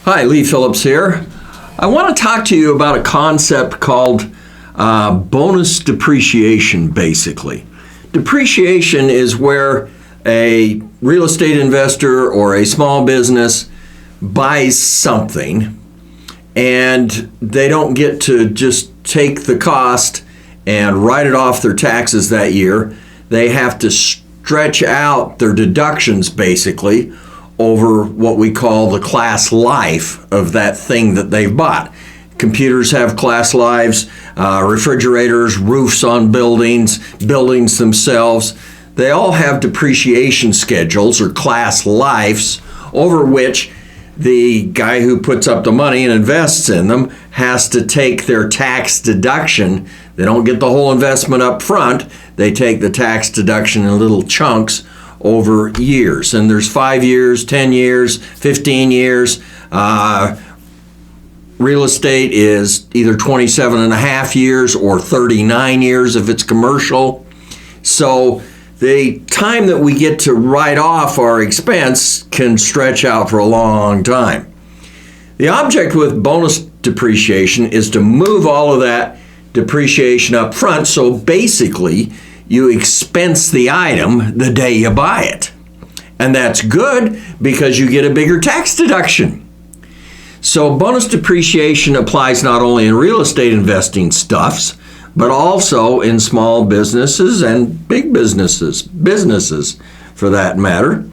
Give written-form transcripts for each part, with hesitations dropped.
Hi, Lee Phillips here. I want to talk to you about a concept called bonus depreciation, basically. Depreciation is where a real estate investor or a small business buys something and they don't get to just take the cost and write it off their taxes that year. They have to stretch out their deductions, basically, over what we call the class life of that thing that they've bought. Computers have class lives, refrigerators, roofs on buildings, buildings themselves. They all have depreciation schedules or class lives over which the guy who puts up the money and invests in them has to take their tax deduction. They don't get the whole investment up front. They take the tax deduction in little chunks over years. And there's 5 years, 10 years, 15 years. Real estate is either 27 and a half years or 39 years if it's commercial. So the time that we get to write off our expense can stretch out for a long time. The object with bonus depreciation is to move all of that depreciation up front, so basically you expense the item the day you buy it. And that's good because you get a bigger tax deduction. So bonus depreciation applies not only in real estate investing stuffs, but also in small businesses and big businesses for that matter.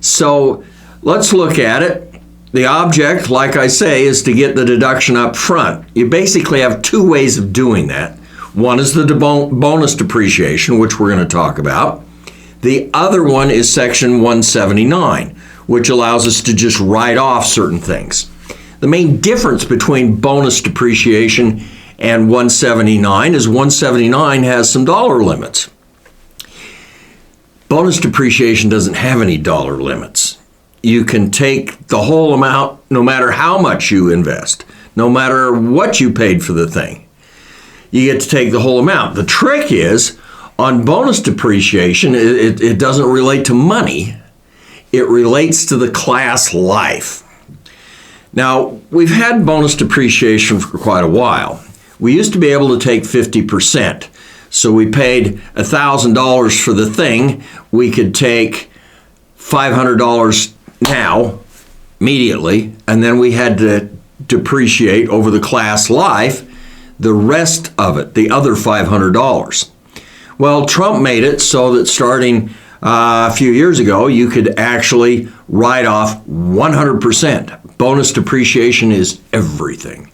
So let's look at it. The object, like I say, is to get the deduction up front. You basically have two ways of doing that. One is the bonus depreciation, which we're going to talk about. The other one is Section 179, which allows us to just write off certain things. The main difference between bonus depreciation and 179 is 179 has some dollar limits. Bonus depreciation doesn't have any dollar limits. You can take the whole amount no matter how much you invest, no matter what you paid for the thing. You get to take the whole amount. The trick is, on bonus depreciation, it doesn't relate to money. It relates to the class life. Now, we've had bonus depreciation for quite a while. We used to be able to take 50%. So we paid $1,000 for the thing. We could take $500 now, immediately, and then we had to depreciate over the class life the rest of it, the other $500. Well, Trump made it so that starting a few years ago, you could actually write off 100%. Bonus depreciation is everything.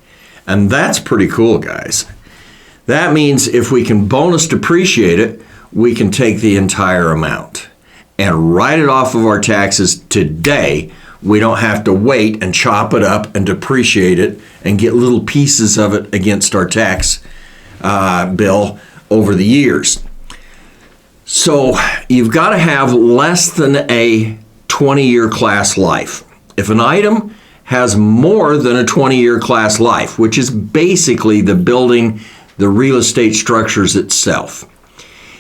And that's pretty cool, guys. That means if we can bonus depreciate it, we can take the entire amount and write it off of our taxes today. We don't have to wait and chop it up and depreciate it and get little pieces of it against our tax bill over the years. So you've got to have less than a 20-year class life. If an item has more than a 20-year class life, which is basically the building, the real estate structures itself.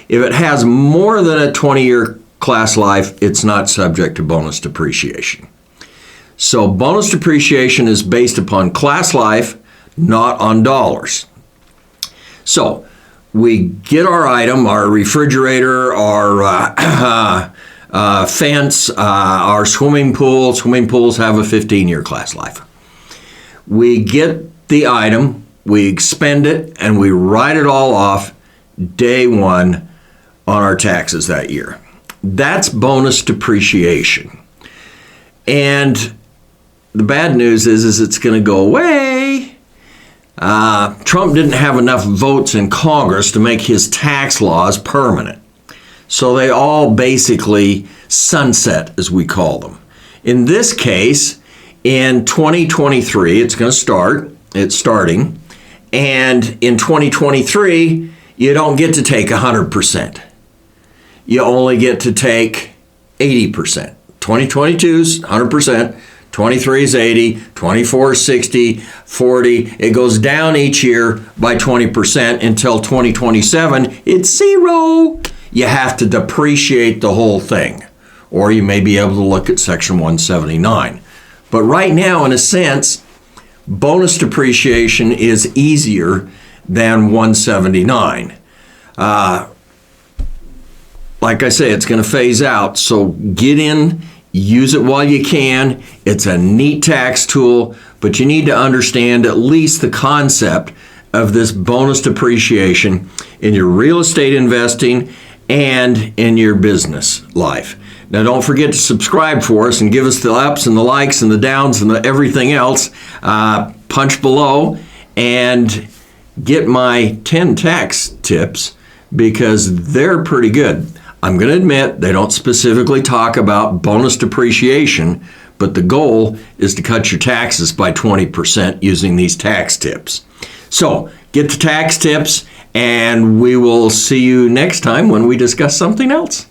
If it has more than a 20-year class life, it's not subject to bonus depreciation. So bonus depreciation is based upon class life, not on dollars. So we get our item, our refrigerator, our fence, our swimming pool. Swimming pools have a 15-year class life. We get the item, we expend it, and we write it all off day one on our taxes that year. That's bonus depreciation. And the bad news is it's going to go away. Trump didn't have enough votes in Congress to make his tax laws permanent. So they all basically sunset, as we call them. In this case, in 2023, it's going to start. It's starting. And in 2023, you don't get to take 100%. You only get to take 80%. 2022 is 100%. 23 is 80, 24 is 60, 40. It goes down each year by 20% until 2027. It's zero. You have to depreciate the whole thing. Or you may be able to look at Section 179. But right now, in a sense, bonus depreciation is easier than 179. Like I say, it's going to phase out, so get in, use it while you can. It's a neat tax tool, but you need to understand at least the concept of this bonus depreciation in your real estate investing and in your business life. Now, don't forget to subscribe for us and give us the ups and the likes and the downs and everything else. Punch below and get my 10 tax tips because they're pretty good. I'm going to admit they don't specifically talk about bonus depreciation, but the goal is to cut your taxes by 20% using these tax tips. So get the tax tips, and we will see you next time when we discuss something else.